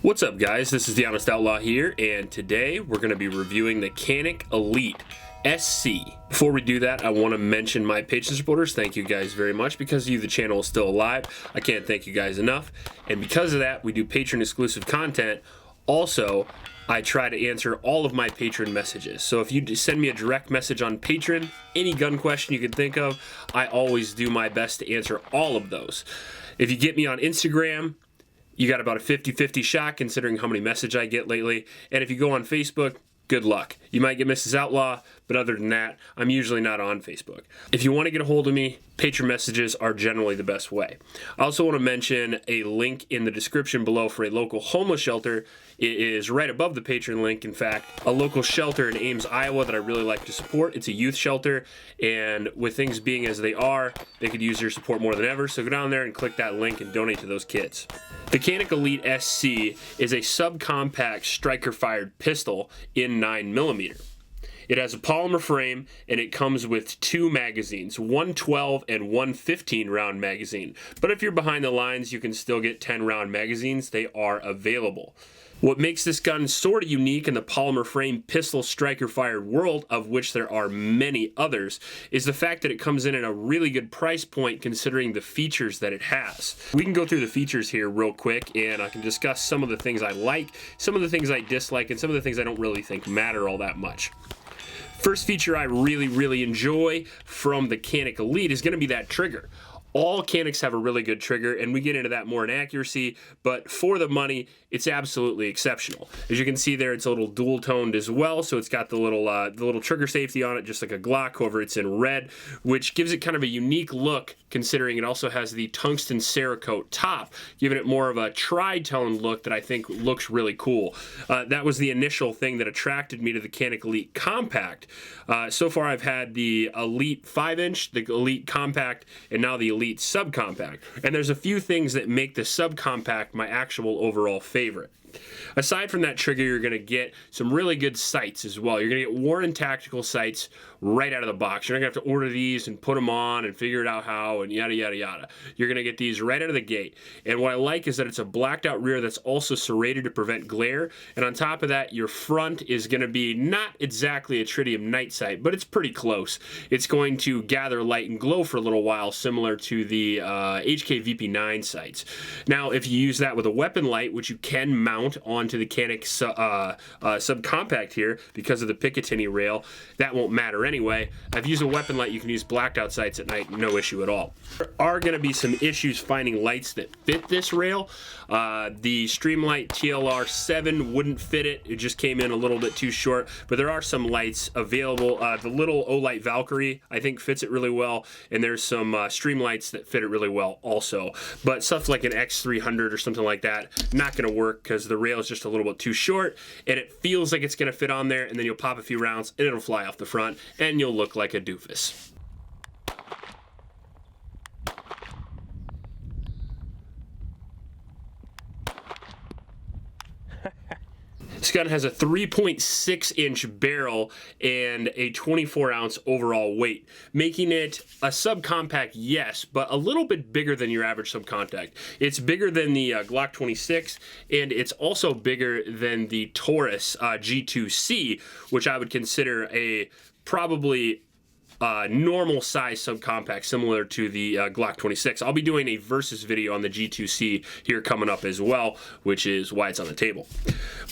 What's up, guys? This is the Honest Outlaw here, and today we're going to be reviewing the Canik Elite SC. Before we do that, I want to mention my Patreon supporters. Thank you guys very much. Because of you, the channel is still alive. I can't thank you guys enough. And because of that, we do Patreon exclusive content. Also, I try to answer all of my Patreon messages. So if you send me a direct message on Patreon, any gun question you can think of, I always do my best to answer all of those. If you get me on Instagram, you got about a 50-50 shot considering how many messages I get lately. And if you go on Facebook, good luck. You might get Mrs. Outlaw, but other than that, I'm usually not on Facebook. If you want to get a hold of me, Patreon messages are generally the best way. I also want to mention a link in the description below for a local homeless shelter. It is right above the Patreon link, in fact, a local shelter in Ames, Iowa that I really like to support. It's a youth shelter, and with things being as they are, they could use your support more than ever, so go down there and click that link and donate to those kids. The Canik Elite SC is a subcompact striker-fired pistol in 9mm. It has a polymer frame, and it comes with two magazines, one 12 and one 15 round magazine. But if you're behind the lines, you can still get 10 round magazines. They are available. What makes this gun sort of unique in the polymer frame pistol striker fired world, of which there are many others, is the fact that it comes in at a really good price point considering the features that it has. We can go through the features here real quick, and I can discuss some of the things I like, some of the things I dislike, and some of the things I don't really think matter all that much. First feature I really enjoy from the Canik Elite is going to be that trigger. All Caniks have a really good trigger, and we get into that more in accuracy, but for the money, it's absolutely exceptional. As you can see there, it's a little dual-toned as well, so it's got the little trigger safety on it, just like a Glock, however it's in red, which gives it kind of a unique look, considering it also has the tungsten Cerakote top, giving it more of a tri-tone look that I think looks really cool. That was the initial thing that attracted me to the Canik Elite Compact. So far, I've had the Elite 5-inch, the Elite Compact, and now the Elite Subcompact. And there's a few things that make the Subcompact my actual overall favorite. Aside from that trigger, you're going to get some really good sights as well. You're going to get Warren tactical sights right out of the box. You're not going to have to order these and put them on and figure it out how and yada yada yada. You're going to get these right out of the gate. And what I like is that it's a blacked out rear that's also serrated to prevent glare. And on top of that, your front is going to be not exactly a tritium night sight, but it's pretty close. It's going to gather light and glow for a little while, similar to the HK VP9 sights. Now, if you use that with a weapon light, which you can mount onto the Canik subcompact here because of the Picatinny rail, that won't matter anyway. I've used a weapon light. You can use blacked out sights at night, no issue at all. There are going to be some issues finding lights that fit this rail. The Streamlight TLR7 wouldn't fit it. It just came in a little bit too short, but there are some lights available. The little Olight Valkyrie, I think, fits it really well, and there's some Streamlights that fit it really well also. But stuff like an X300 or something like that, not going to work because the rail is just a little bit too short, and it feels like it's going to fit on there, and then you'll pop a few rounds, and it'll fly off the front, and you'll look like a doofus. This gun has a 3.6-inch barrel and a 24-ounce overall weight, making it a subcompact, yes, but a little bit bigger than your average subcompact. It's bigger than the Glock 26, and it's also bigger than the Taurus G2C, which I would consider a probably normal size subcompact similar to the Glock 26. I'll be doing a versus video on the G2C here coming up as well, which is why it's on the table.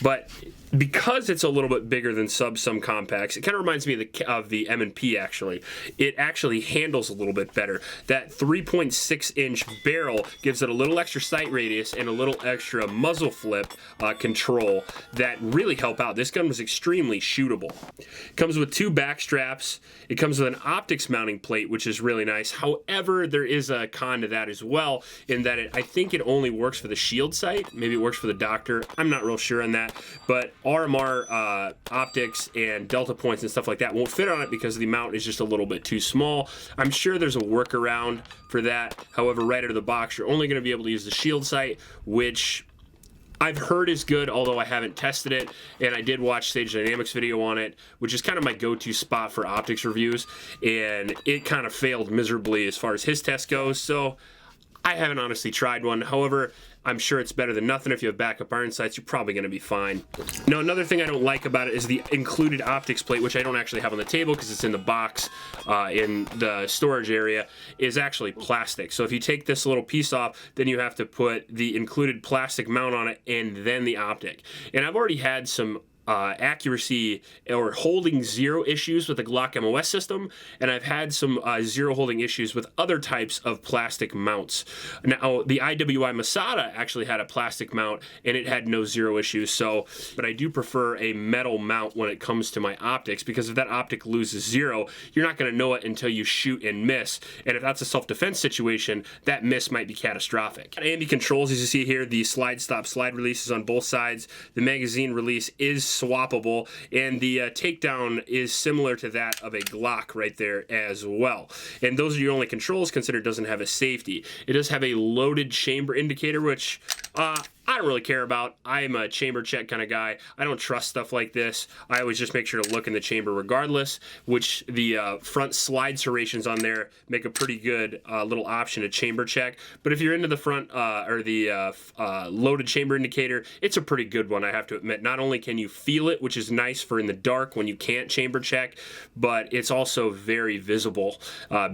But because it's a little bit bigger than some compacts, it kind of reminds me of the M&P actually. It actually handles a little bit better. That 3.6-inch barrel gives it a little extra sight radius and a little extra muzzle flip control that really help out. This gun was extremely shootable. It comes with two back straps. It comes with an optics mounting plate, which is really nice. However, there is a con to that as well, in that I think it only works for the shield sight. Maybe it works for the doctor. I'm not real sure on that, but RMR optics and delta points and stuff like that won't fit on it because the mount is just a little bit too small. I'm sure there's a workaround for that. However, right out of the box, you're only going to be able to use the shield sight, which I've heard is good, although I haven't tested it, and I did watch Sage Dynamics video on it, which is kind of my go-to spot for optics reviews, and it kind of failed miserably as far as his test goes, so I haven't honestly tried one. However, I'm sure it's better than nothing. If you have backup iron sights, you're probably going to be fine. Now, another thing I don't like about it is the included optics plate, which I don't actually have on the table because it's in the box in the storage area, is actually plastic. So if you take this little piece off, then you have to put the included plastic mount on it and then the optic. And I've already had some accuracy or holding zero issues with the Glock MOS system, and I've had some zero holding issues with other types of plastic mounts. Now, the IWI Masada actually had a plastic mount and it had no zero issues, so, but I do prefer a metal mount when it comes to my optics, because if that optic loses zero, you're not going to know it until you shoot and miss, and if that's a self-defense situation, that miss might be catastrophic. Ambi controls, as you see here, the slide stop slide releases on both sides. The magazine release is swappable, and the takedown is similar to that of a Glock right there as well. And those are your only controls, consider it doesn't have a safety. It does have a loaded chamber indicator, which I don't really care about. I'm a chamber check kind of guy. I don't trust stuff like this. I always just make sure to look in the chamber regardless, which the front slide serrations on there make a pretty good little option to chamber check. But if you're into the front or the loaded chamber indicator, it's a pretty good one, I have to admit. Not only can you feel it, which is nice for in the dark when you can't chamber check, but it's also very visible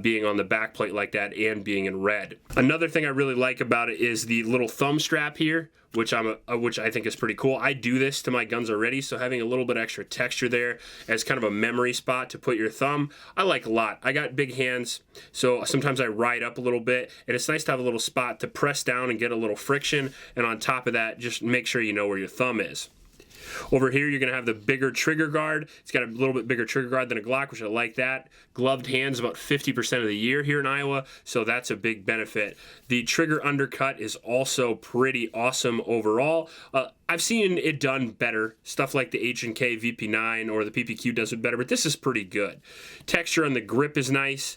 being on the back plate like that and being in red. Another thing I really like about it is the little thumb strap here, which I think is pretty cool. I do this to my guns already, so having a little bit extra texture there as kind of a memory spot to put your thumb, I like a lot. I got big hands, so sometimes I ride up a little bit, and it's nice to have a little spot to press down and get a little friction, and on top of that, just make sure you know where your thumb is. Over here, you're going to have the bigger trigger guard. It's got a little bit bigger trigger guard than a Glock, which I like that. Gloved hands about 50% of the year here in Iowa, so that's a big benefit. The trigger undercut is also pretty awesome overall. I've seen it done better. Stuff like the H&K VP9 or the PPQ does it better, but this is pretty good. Texture on the grip is nice.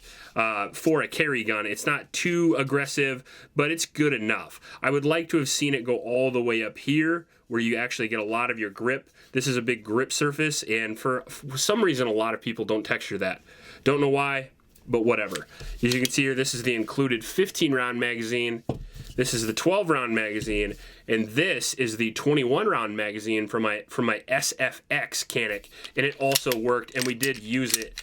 For a carry gun, it's not too aggressive, but it's good enough. I would like to have seen it go all the way up here where you actually get a lot of your grip. This is a big grip surface, and for some reason, a lot of people don't texture that. Don't know why, but whatever. As you can see here, this is the included 15-round magazine. This is the 12-round magazine, and this is the 21-round magazine from my SFX Canik, and it also worked, and we did use it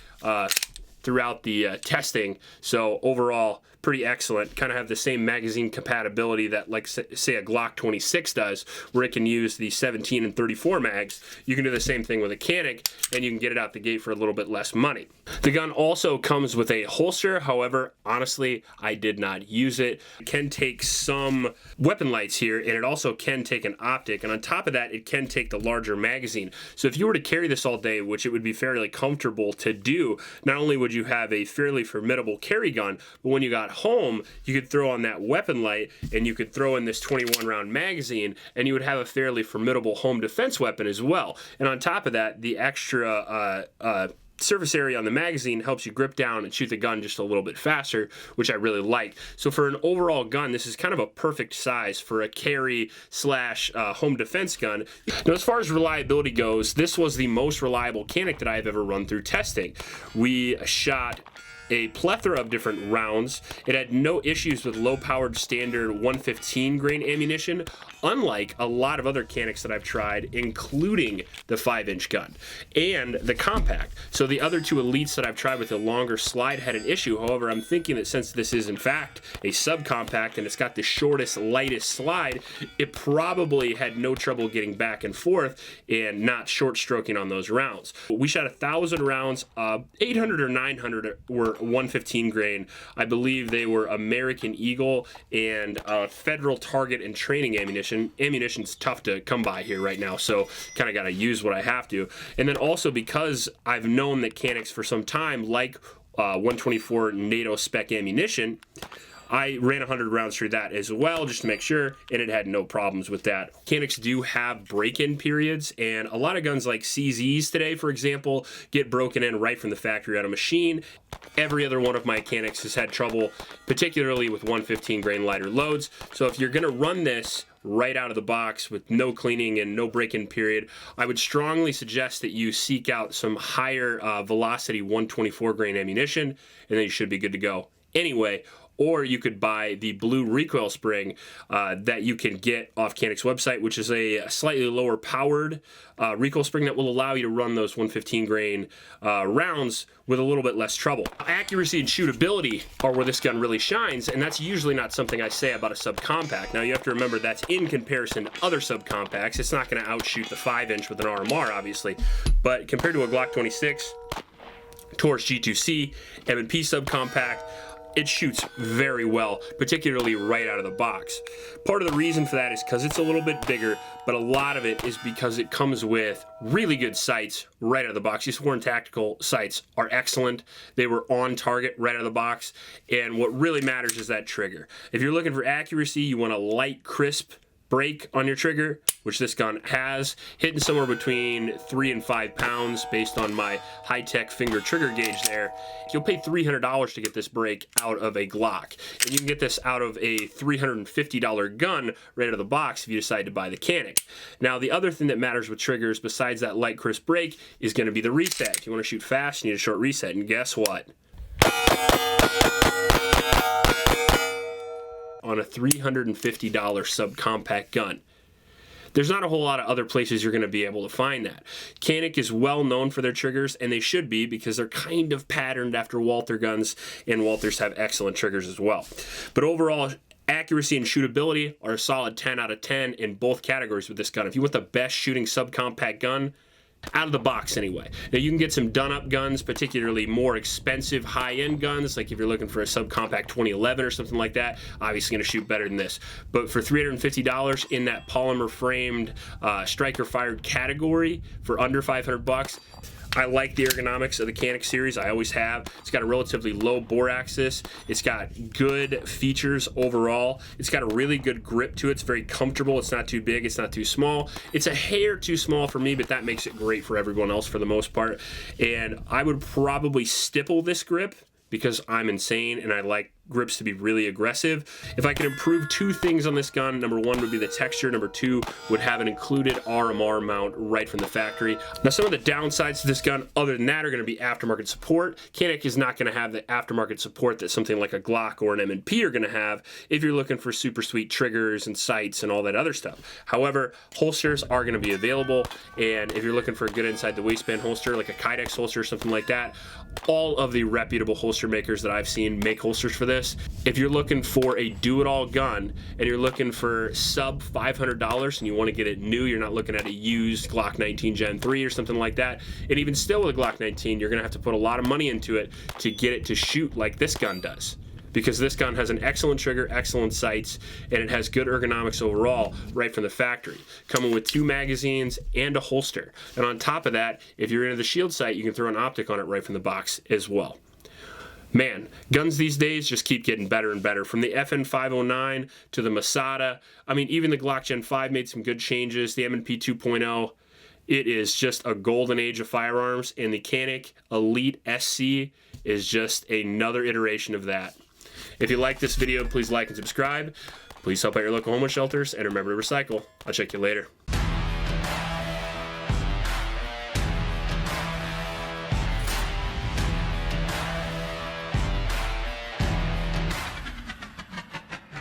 throughout the testing. So overall, pretty excellent. Kind of have the same magazine compatibility that, like, say a Glock 26 does, where it can use the 17 and 34 mags. You can do the same thing with a Canik, and you can get it out the gate for a little bit less money. The gun also comes with a holster. However, honestly, I did not use it. It can take some weapon lights here, and it also can take an optic, and on top of that, it can take the larger magazine. So if you were to carry this all day, which it would be fairly comfortable to do, not only would you have a fairly formidable carry gun, but when you got home, you could throw on that weapon light and you could throw in this 21-round magazine, and you would have a fairly formidable home defense weapon as well. And on top of that, the extra surface area on the magazine helps you grip down and shoot the gun just a little bit faster, which I really like. So for an overall gun, this is kind of a perfect size for a carry slash home defense gun. Now, as far as reliability goes, this was the most reliable Canik that I have ever run through testing. We shot a plethora of different rounds. It had no issues with low-powered standard 115 grain ammunition, unlike a lot of other Caniks that I've tried, including the 5-inch gun and the compact. So the other two Elites that I've tried with the longer slide had an issue. However, I'm thinking that since this is in fact a subcompact and it's got the shortest, lightest slide, it probably had no trouble getting back and forth and not short stroking on those rounds. We shot 1,000 rounds. 800 or 900 were 115 grain. I believe they were American Eagle and Federal Target and Training ammunition. Ammunition's tough to come by here right now, so kind of got to use what I have to. And then also, because I've known that Caniks for some time like 124 NATO spec ammunition, I ran 100 rounds through that as well, just to make sure, and it had no problems with that. Caniks do have break-in periods, and a lot of guns like CZs today, for example, get broken in right from the factory on a machine. Every other one of my Caniks has had trouble, particularly with 115 grain lighter loads. So if you're going to run this right out of the box with no cleaning and no break-in period, I would strongly suggest that you seek out some higher velocity 124 grain ammunition, and then you should be good to go. anyway. Or you could buy the blue recoil spring that you can get off Canik's website, which is a slightly lower powered recoil spring that will allow you to run those 115 grain rounds with a little bit less trouble. Accuracy and shootability are where this gun really shines, and that's usually not something I say about a subcompact. Now you have to remember that's in comparison to other subcompacts. It's not going to outshoot the 5-inch with an RMR, obviously, but compared to a Glock 26, Taurus G2C, M&P subcompact, it shoots very well, particularly right out of the box. Part of the reason for that is because it's a little bit bigger, but a lot of it is because it comes with really good sights right out of the box. These Sworn Tactical sights are excellent. They were on target right out of the box, and what really matters is that trigger. If you're looking for accuracy, you want a light, crisp break on your trigger, which this gun has, hitting somewhere between 3 and 5 pounds based on my high-tech finger trigger gauge there. You'll pay $300 to get this break out of a Glock, and you can get this out of a $350 gun right out of the box if you decide to buy the Canik. Now, the other thing that matters with triggers besides that light, crisp break is going to be the reset. If you want to shoot fast, you need a short reset, and guess what? On a $350 subcompact gun, there's not a whole lot of other places you're going to be able to find that. Canik is well known for their triggers, and they should be because they're kind of patterned after Walther guns, and Walthers have excellent triggers as well. But overall, accuracy and shootability are a solid 10 out of 10 in both categories with this gun. If you want the best shooting subcompact gun, out of the box anyway. Now you can get some done-up guns, particularly more expensive high-end guns, like if you're looking for a subcompact 2011 or something like that, obviously going to shoot better than this. But for $350 in that polymer framed striker fired category for under 500 bucks, I like the ergonomics of the Canik series. I always have. It's got a relatively low bore axis. It's got good features overall. It's got a really good grip to it. It's very comfortable. It's not too big. It's not too small. It's a hair too small for me, but that makes it great for everyone else for the most part. And I would probably stipple this grip because I'm insane and I like grips to be really aggressive. If I could improve 2 things on this gun, number 1 would be the texture, number 2 would have an included RMR mount right from the factory. Now some of the downsides to this gun other than that are going to be aftermarket support. Canik is not going to have the aftermarket support that something like a Glock or an M&P are going to have if you're looking for super sweet triggers and sights and all that other stuff. However, holsters are going to be available, and if you're looking for a good inside the waistband holster like a Kydex holster or something like that, all of the reputable holster makers that I've seen make holsters for this. If you're looking for a do-it-all gun and you're looking for sub $500 and you want to get it new, you're not looking at a used Glock 19 Gen 3 or something like that, and even still with a Glock 19, you're going to have to put a lot of money into it to get it to shoot like this gun does. Because this gun has an excellent trigger, excellent sights, and it has good ergonomics overall right from the factory, coming with 2 magazines and a holster. And on top of that, if you're into the shield sight, you can throw an optic on it right from the box as well. Man, guns these days just keep getting better and better. From the FN 509 to the Masada. I mean, even the Glock Gen 5 made some good changes. The M&P 2.0. It is just a golden age of firearms, and the Canik Elite SC is just another iteration of that. If you like this video, please like and subscribe. Please help out your local homeless shelters, and remember to recycle. I'll check you later.